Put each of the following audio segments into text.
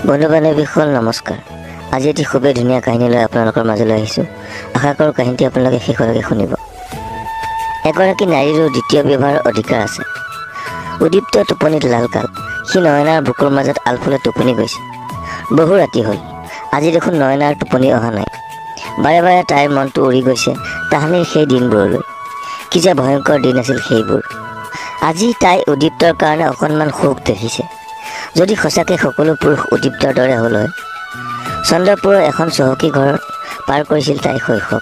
বন্ধু বান্ধৱীসকল নমস্কাৰ। আজি এটি খুবেই ধুনীয়া কাহিনী লৈ আপোনালোকৰ মাজলৈ আহিছোঁ। আশা কৰোঁ কাহিনীটি আপোনালোকে শেষলৈকে শুনিব। এগৰাকী নাৰীৰো দ্বিতীয় বিবাহৰ অধিকাৰ আছে। উদীপ্ত টোপনিত লালকাল। সি নয়নাৰ বুকুৰ মাজত আলফুলে টোপনি গৈছে। বহু ৰাতি হ'ল, আজি দেখোন নয়নাৰ টোপনি অহা নাই। বাৰে বাৰে তাইৰ মনটো উৰি গৈছে তাহানিৰ সেই দিনবোৰলৈ। কি যে ভয়ংকৰ দিন আছিল সেইবোৰ। আজি তাই উদীপ্তৰ কাৰণে অকণমান সুখ দেখিছে। যদি সঁচাকৈ সকলো পুৰুষ উদীপ্তৰ দৰে হ'ল হয়। চন্দ্ৰপুৰৰ এখন চহকী ঘৰত পাৰ কৰিছিল তাই শৈশৱ।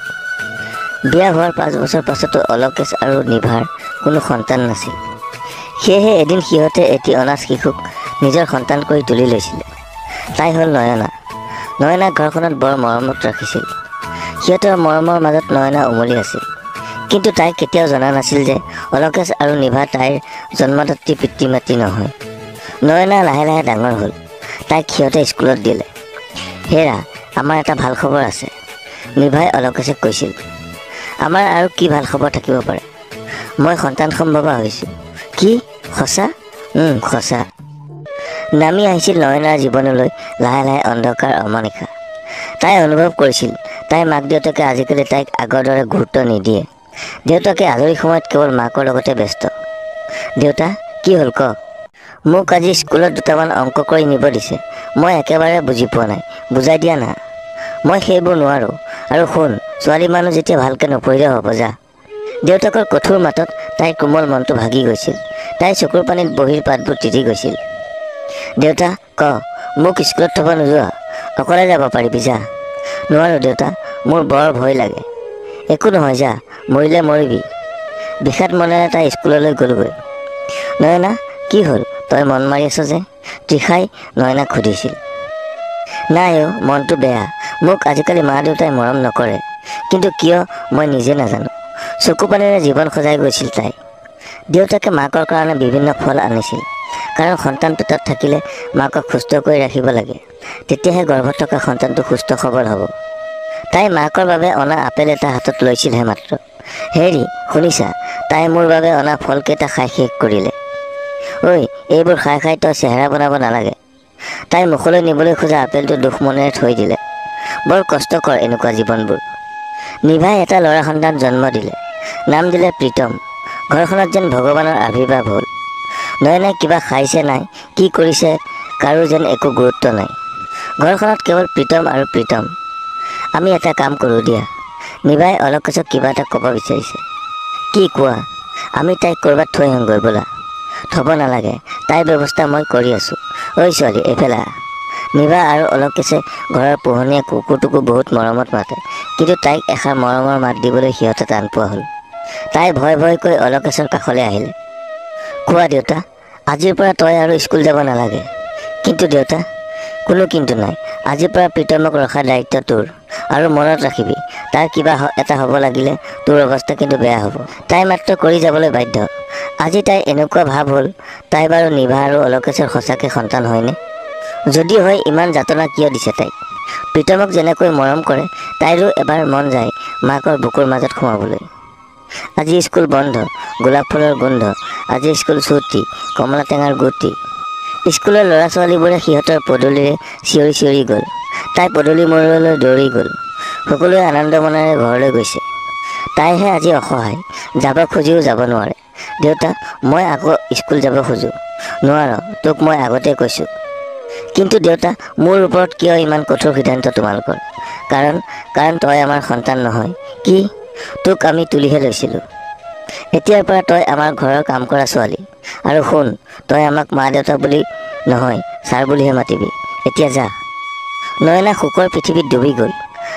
বিয়া হোৱাৰ 5 বছৰ পাছতো অলকেশ আৰু নিভাৰ কোনো সন্তান নাছিল। সেয়েহে এদিন সিহঁতে এটি অনাথ শিশুক নিজৰ সন্তান কৰি তুলি লৈছিলে। তাই হ'ল নয়না। নয়নাক ঘৰখনত বৰ মৰমত ৰাখিছিল। সিহঁতৰ মৰমৰ মাজত নয়না উমলি আছিল। কিন্তু তাই কেতিয়াও জনা নাছিল যে অলকেশ আৰু নিভা তাইৰ জন্মদাত্ৰী পিতৃ মাতৃ নহয়। নয়না লাহে লাহে ডাঙৰ হ'ল। তাইক সিহঁতে স্কুলত দিলে। হেৰা, আমাৰ এটা ভাল খবৰ আছে, নিভাই অলকেশক কৈছিল। আমাৰ আৰু কি ভাল খবৰ থাকিব পাৰে? মই সন্তান সম্ভৱা হৈছোঁ। কি সঁচা? সঁচা। নামি আহিছিল নয়নাৰ জীৱনলৈ লাহে লাহে অন্ধকাৰ অমানিশা। তাই অনুভৱ কৰিছিল তাইৰ মাক দেউতাকে আজিকালি তাইক আগৰ দৰে গুৰুত্ব নিদিয়ে। দেউতাকে আজৰি সময়ত কেৱল মাকৰ লগতে ব্যস্ত। দেউতা, কি হ'ল ক? মোক আজি স্কুলত দুটামান অংক কৰি নিব দিছে। মই একেবাৰে বুজি পোৱা নাই, বুজাই দিয়া না। মই সেইবোৰ নোৱাৰোঁ। আৰু শুন, ছোৱালী মানুহ যেতিয়া ভালকৈ নপঢ়িলেও হ'ব, যা। দেউতাকৰ কঠোৰ মাতত তাইৰ কোমল মনটো ভাগি গৈছিল। তাইৰ চকুৰ পানীত বহীৰ পাতবোৰ তিতি গৈছিল। দেউতা, ক, মোক স্কুলত থ'ব নোযোৱা? অকলে যাব পাৰিবি, যা। নোৱাৰোঁ দেউতা, মোৰ বৰ ভয় লাগে। একো নহয়, যা, মৰিলে মৰিবি। বিষাদ মনেৰে তাই স্কুললৈ গ'লগৈ। নয়না, কি হ'ল? তই মন মাৰি আছ যে? তৃষাই নয়নাক সুধিছিল। নাই অ', মনটো বেয়া। মোক আজিকালি মা দেউতাই মৰম নকৰে। কিন্তু কিয় মই নিজে নাজানো। চকু পানীৰে জীৱন সজাই গৈছিল তাই। দেউতাকে মাকৰ কাৰণে বিভিন্ন ফল আনিছিল। কাৰণ সন্তান পেটত থাকিলে মাকক সুস্থ কৰি ৰাখিব লাগে। তেতিয়াহে গৰ্ভত থকা সন্তানটো সুস্থ সবল হ'ব। তাই মাকৰ বাবে অনা আপেল এটা হাতত লৈছিলহে মাত্ৰ। হেৰি, শুনিছা? তাই মোৰ বাবে অনা ফলকেইটা খাই শেষ কৰিলে। ঐ, এইবোৰ খাই খাই তই চেহেৰা বনাব নালাগে। তাইৰ মুখলৈ নিবলৈ খোজা আপেলটো দুখ মনেৰে থৈ দিলে। বৰ কষ্টকৰ এনেকুৱা জীৱনবোৰ। নিভাই এটা ল'ৰা সন্তান জন্ম দিলে। নাম দিলে প্ৰীতম। ঘৰখনত যেন ভগৱানৰ আৱিৰ্ভাৱ হ'ল। নয়নাই কিবা খাইছে নাই, কি কৰিছে, কাৰো যেন একো গুৰুত্ব নাই। ঘৰখনত কেৱল প্ৰীতম আৰু প্ৰীতম। আমি এটা কাম কৰোঁ দিয়া। নিভাই অলকেশক কিবা এটা ক'ব বিচাৰিছে। কি কোৱা? আমি তাইক ক'ৰবাত থৈ আহোঁগৈ ব'লা। থ'ব নালাগে, তাইৰ ব্যৱস্থা মই কৰি আছোঁ। ঐ ছোৱালী, এইফালে আহ। নিভা আৰু অলকেশে ঘৰৰ পোহনীয়া কুকুৰটোকো বহুত মৰমত মাতে। কিন্তু তাইক এষাৰ মৰমৰ মাত দিবলৈ সিহঁতে টান পোৱা হ'ল। তাই ভয় ভয়কৈ অলকেশৰ কাষলৈ আহিলে। কোৱা দেউতা, আজিৰ পৰা তই আৰু স্কুল যাব নালাগে। কিন্তু দেউতা? কোনো কিন্তু নাই। আজিৰ পৰা প্ৰীতমক ৰখাৰ দায়িত্ব তোৰ। আৰু মনত ৰাখিবি, তাৰ কিবা এটা হ'ব লাগিলে তোৰ অৱস্থা কিন্তু বেয়া হ'ব। তাই মাত্ৰ কৰি যাবলৈ বাধ্য। আজি তাই এনেকুৱা ভাৱ হ'ল, তাই বাৰু নিভা আৰু অলকেশৰ সঁচাকৈ সন্তান হয়নে? যদি হয়, ইমান যাতনা কিয় দিছে তাইক? প্ৰীতমক যেনেকৈ মৰম কৰে, তাইৰো এবাৰ মন যায় মাকৰ বুকুৰ মাজত সোমাবলৈ। আজি স্কুল বন্ধ, গোলাপ ফুলৰ গোন্ধ। আজি স্কুল ছুটি, কমলা টেঙাৰ গুটি। স্কুলৰ ল'ৰা ছোৱালীবোৰে সিহঁতৰ পদূলিৰে চিঞৰি চিঞৰি গ'ল। তাই পদূলি মূৰলৈ দৌৰি গ'ল। সকলোৱে আনন্দ মনেৰে ঘৰলৈ গৈছে। তাইহে আজি অসহায়, যাব খুজিও যাব নোৱাৰে। দেউতা, মই আকৌ স্কুল যাব খোজোঁ। নোৱাৰ, তোক মই আগতেই কৈছোঁ। কিন্তু দেউতা, মোৰ ওপৰত কিয় ইমান কঠোৰ সিদ্ধান্ত তোমালোকৰ? কাৰণ তই আমাৰ সন্তান নহয়। কি? তোক আমি তুলিহে লৈছিলোঁ। এতিয়াৰ পৰা তই আমাৰ ঘৰৰ কাম কৰা ছোৱালী। আৰু শুন, তই আমাক মা দেউতা বুলি নহয়, ছাৰ বুলিহে মাতিবি। এতিয়া যা। নয়না শোকৰ পৃথিৱীত ডুবি গ'ল।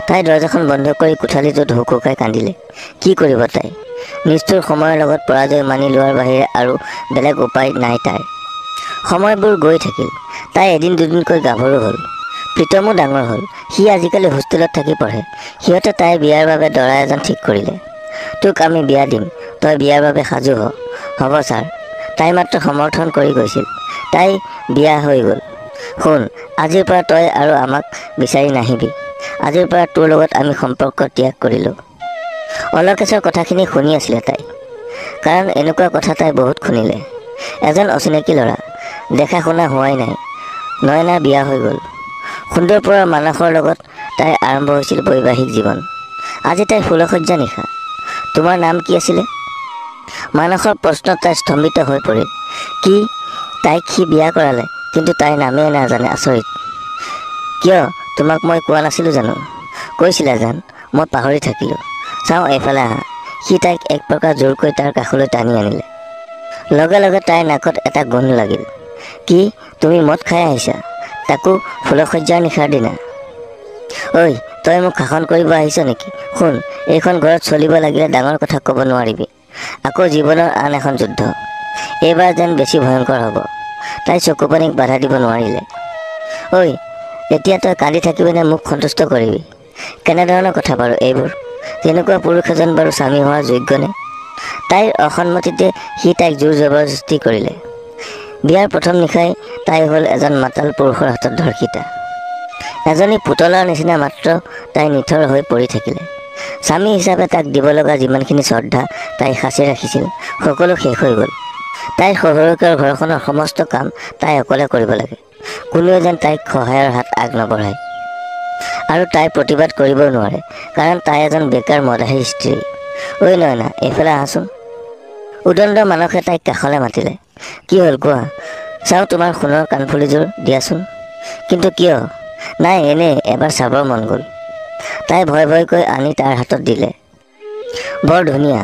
তাই দৰজাখন বন্ধ কৰি কোঠালিটোত হুকহুকাই কান্দিলে। কি কৰিব তাই? নিষ্ঠুৰ সময়ৰ লগত পৰাজয় মানি লোৱাৰ বাহিৰে আৰু বেলেগ উপায় নাই তাইৰ। সময়বোৰ গৈ থাকিল। তাই এদিন দুদিনকৈ গাভৰু হ'ল। প্ৰীতমো ডাঙৰ হ'ল। সি আজিকালি হোষ্টেলত থাকি পঢ়ে। সিহঁতে তাইৰ বিয়াৰ বাবে দৰা এজন ঠিক কৰিলে। তোক আমি বিয়া দিম, তই বিয়াৰ বাবে সাজু হ। হ'ব ছাৰ। তাই মাত্ৰ সমৰ্থন কৰি গৈছিল। তাই বিয়া হৈ গ'ল। শুন, আজিৰ পৰা তই আৰু আমাক বিচাৰি নাহিবি। আজিৰ পৰা তোৰ লগত আমি সম্পৰ্ক ত্যাগ কৰিলোঁ। অলকেশৰ কথাখিনি শুনি আছিলে তাই। কাৰণ এনেকুৱা কথা তাই বহুত শুনিলে। এজন অচিনাকি ল'ৰা, দেখা শুনা হোৱাই নাই। নয়নাৰ বিয়া হৈ গ'ল। সুন্দৰ পৰা মানসৰ লগত তাইৰ আৰম্ভ হৈছিল বৈবাহিক জীৱন। আজি তাইৰ ফুলসজ্জা নিশা। তোমাৰ নাম কি আছিলে? মানসৰ প্ৰশ্নত তাই স্তম্ভিত হৈ পৰিল। কি? তাইক সি বিয়া কৰালে, কিন্তু তাইৰ নামেই নাজানে? আচৰিত। কিয়? তোমাক মই কোৱা নাছিলোঁ জানো? কৈছিলা জান, মই পাহৰি থাকিলোঁ। চাওঁ এইফালে আহা। সি তাইক এক প্ৰকাৰ জোৰকৈ তাৰ কাষলৈ টানি আনিলে। লগে লগে তাইৰ নাকত এটা গোন্ধ লাগিল। কি? তুমি মদ খাই আহিছা? তাকো ফুলসজ্জাৰ নিশাৰ দিনা? ঐ, তই মোক শাসন কৰিব আহিছ নেকি? শুন, এইখন ঘৰত চলিব লাগিলে ডাঙৰ কথা ক'ব নোৱাৰিবি। আকৌ জীৱনৰ আন এখন যুদ্ধ। এইবাৰ যেন বেছি ভয়ংকৰ হ'ব। তাই চকুপানীক বাধা দিব নোৱাৰিলে। ঐ, এতিয়া তই কান্দি থাকিবিনে মোক সন্তুষ্ট কৰিবি? কেনেধৰণৰ কথা বাৰু এইবোৰ? তেনেকুৱা পুৰুষ এজন বাৰু স্বামী হোৱাৰ যোগ্যনে? তাইৰ অসন্মতিতে সি তাইক জোৰ জবৰদস্তি কৰিলে। বিয়াৰ প্ৰথম নিশাই তাই হ'ল এজন মাতাল পুৰুষৰ হাতত ধৰ্ষিতা। এজনী পুতলাৰ নিচিনা মাত্ৰ তাই নিথৰ হৈ পৰি থাকিলে। স্বামী হিচাপে তাক দিব লগা যিমানখিনি শ্ৰদ্ধা তাই সাঁচি ৰাখিছিল, সকলো শেষ হৈ গ'ল। তাইৰ শহুৰেকৰ ঘৰখনৰ সমস্ত কাম তাই অকলে কৰিব লাগে। কোনোৱে যেন তাইক সহায়ৰ হাত আগ নবঢ়ায়। আৰু তাই প্ৰতিবাদ কৰিবও নোৱাৰে, কাৰণ তাই এজন বেকাৰ মদাহী স্ত্ৰী। ঐ নয়না, এইফালে আহাচোন। উদণ্ড মানসে তাইক কাষলৈ মাতিলে। কি হ'ল কোৱা? চাওঁ তোমাৰ সোণৰ কাণফুলিযোৰ দিয়াচোন। কিন্তু কিয়? নাই, এনেই এবাৰ চাবৰ মন গ'ল। তাই ভয় ভয়কৈ আনি তাৰ হাতত দিলে। বৰ ধুনীয়া।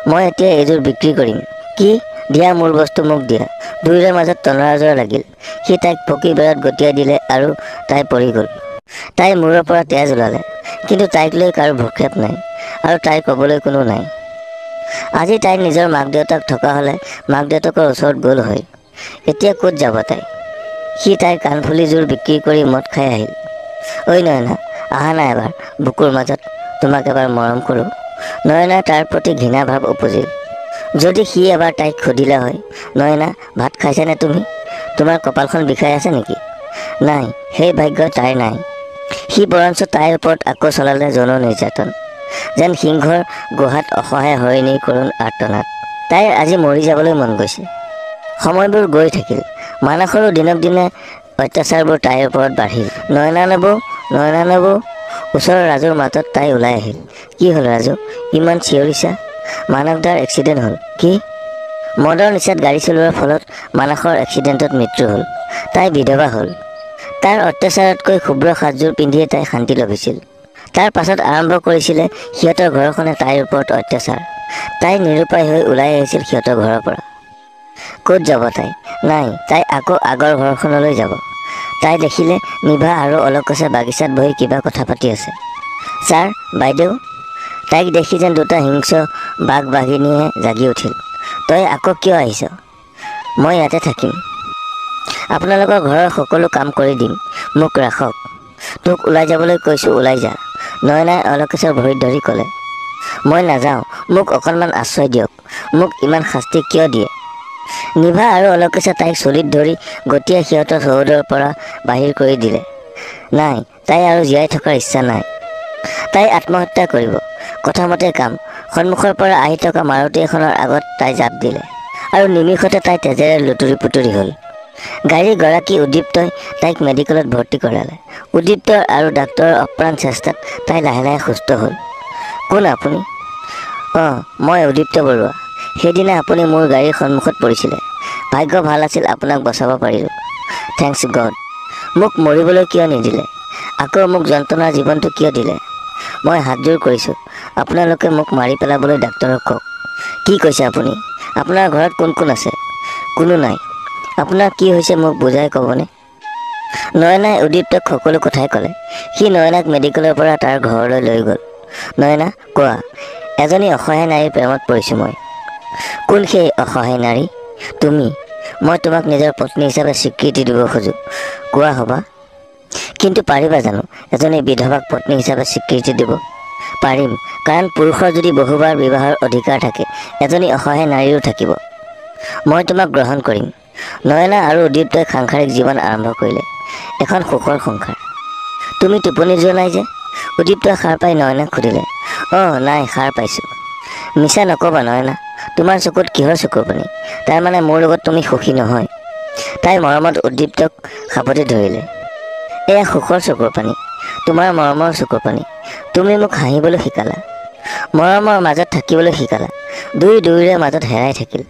মই এতিয়া এইযোৰ বিক্ৰী কৰিম। কি? দিয়া মোৰ বস্তু মোক দিয়া। দুয়োৰে মাজত টনৰাজৰা লাগিল। সি তাইক পকী বেৰত গতিয়াই দিলে আৰু তাই পৰি গ'ল। তাইৰ মূৰৰ পৰা তেজ ওলালে, কিন্তু তাইক লৈ কাৰো ভ্ৰক্ষেপ নাই, আৰু তাইৰ ক'বলৈ কোনো নাই। আজি তাইৰ নিজৰ মাক দেউতাক থকা হ'লে মাক দেউতাকৰ ওচৰত গ'ল হয়। এতিয়া ক'ত যাব তাই? সি তাইৰ কাণফুলিযোৰ বিক্ৰী কৰি মদ খাই আহিল। ঐ নয়না, আহা না এবাৰ বুকুৰ মাজত, তোমাক এবাৰ মৰম কৰোঁ। নয়নাৰ তাৰ প্ৰতি ঘৃণা ভাৱ উপজিল। যদি সি এবাৰ তাইক সুধিলে হয়, নয়না, ভাত খাইছানে তুমি? তোমাৰ কপালখন বিষাই আছে নেকি? নাই, সেই ভাগ্য তাইৰ নাই। সি বৰঞ্চ তাইৰ ওপৰত আকৌ চলালে যৌন নিৰ্যাতন, যেন সিংহৰ গুহাত অসহায় হৰিণীৰ কৰুণ আৰ্তনাদ। তাইৰ আজি মৰি যাবলৈ মন গৈছে। সময়বোৰ গৈ থাকিল। মানসৰো দিনক দিনে অত্যাচাৰবোৰ তাইৰ ওপৰত বাঢ়িল। নয়না নবৌ, নয়না নবৌ। ওচৰৰ ৰাজুৰ মাতত তাই ওলাই আহিল। কি হ'ল ৰাজু, ইমান চিঞৰিছা? মানসদাৰ এক্সিডেণ্ট হ'ল। কি? মদৰ নিচাত গাড়ী চলোৱাৰ ফলত মানসৰ এক্সিডেণ্টত মৃত্যু হ'ল। তাই বিধৱা হ'ল। তাৰ অত্যাচাৰতকৈ শুভ্ৰ সাজযোৰ পিন্ধিয়ে তাই শান্তি লভিছিল। তাৰ পাছত আৰম্ভ কৰিছিলে সিহঁতৰ ঘৰখনে তাইৰ ওপৰত অত্যাচাৰ। তাই নিৰুপায় হৈ ওলাই আহিছিল সিহঁতৰ ঘৰৰ পৰা। ক'ত যাব তাই? নাই, তাই আকৌ আগৰ ঘৰখনলৈ যাব। তাই দেখিলে নিভা আৰু অলকছে বাগিচাত বহি কিবা কথা পাতি আছে। ছাৰ, বাইদেউ। তাইক দেখি যেন দুটা হিংস্ৰ বাঘ বাঘিনীয়ে জাগি উঠিল। তই আকৌ কিয় আহিছ? মই ইয়াতে থাকিম। আপোনালোকৰ ঘৰৰ সকলো কাম কৰি দিম, মোক ৰাখক। তোক ওলাই যাবলৈ কৈছোঁ, ওলাই যা। নয়নাই অলকেশৰ ভৰিত ধৰি ক'লে। মই নাযাওঁ, মোক অকণমান আশ্ৰয় দিয়ক। মোক ইমান শাস্তি কিয় দিয়ে? নিভা আৰু অলকেশে তাইক চুলিত ধৰি গতিয়াই সিহঁতৰ চৌহদৰ পৰা বাহিৰ কৰি দিলে। নাই, তাই আৰু জীয়াই থকাৰ ইচ্ছা নাই। তাই আত্মহত্যা কৰিব। কথামতে কাম। সন্মুখৰ পৰা আহি থকা মাৰুতি এখনৰ আগত তাই জাপ দিলে, আৰু নিমিষতে তাই তেজেৰে লুতুৰি পুতুৰি হ'ল। গাড়ীৰ গৰাকী উদ্দীপ্তই তাইক মেডিকেলত ভৰ্তি কৰালে। উদ্দীপ্ত আৰু ডাক্তৰৰ অপ্ৰাণ চেষ্টাত তাই লাহে লাহে সুস্থ হ'ল। কোন আপুনি? অঁ, মই উদ্দীপ্ত বৰুৱা। সেইদিনা আপুনি মোৰ গাড়ীৰ সন্মুখত পৰিছিলে। ভাগ্য ভাল আছিল, আপোনাক বচাব পাৰিলোঁ। Thanks god. মোক মৰিবলৈ কিয় নিদিলে? আকৌ মোক যন্ত্ৰণাৰ জীৱনটো কিয় দিলে? মই হাতযোৰ কৰিছোঁ, আপোনালোকে মোক মাৰি পেলাবলৈ ডাক্তৰক কওক। কি কৈছে আপুনি? আপোনাৰ ঘৰত কোন কোন আছে? কোনো নাই। আপোনাৰ কি হৈছে মোক বুজাই ক'বনে? নয়নাই উদ্দীপ্তক সকলো কথাই ক'লে। সি নয়নাক মেডিকেলৰ পৰা তাৰ ঘৰলৈ লৈ গ'ল। নয়না, কোৱা। এজনী অসহায় নাৰীৰ প্ৰেমত পৰিছোঁ মই। কোন সেই অসহায় নাৰী? তুমি। মই তোমাক নিজৰ পত্নী হিচাপে স্বীকৃতি দিব খোজোঁ। কোৱা হ'বা। কিন্তু পাৰিবা জানো এজনী বিধৱাক পত্নী হিচাপে স্বীকৃতি দিব? পাৰিম, কাৰণ পুৰুষৰ যদি বহুবাৰ বিবাহৰ অধিকাৰ থাকে, এজনী অসহায় নাৰীৰো থাকিব। মই তোমাক গ্ৰহণ কৰিম। নয়না আৰু উদ্দীপ্তই সাংসাৰিক জীৱন আৰম্ভ কৰিলে। এখন সুখৰ সংসাৰ। তুমি টোপনি যোৱা নাই যে? উদ্দীপ্তই সাৰ পাই নয়নাক সুধিলে। অঁ, নাই, সাৰ পাইছোঁ। মিছা নক'বা নয়না, তোমাৰ চকুত কিহৰ চকুৰ পানী? তাৰমানে মোৰ লগত তুমি সুখী নহয়? তাই মৰমত উদ্দীপ্তক সাবটি ধৰিলে। এয়া সুখৰ চকুৰ পানী, তোমাৰ মৰমৰ চকুৰ পানী। তুমি মোক হাঁহিবলৈ শিকালা, মৰমৰ মাজত থাকিবলৈ শিকালা, দুয়োৰে মাজত হেৰাই থাকিল।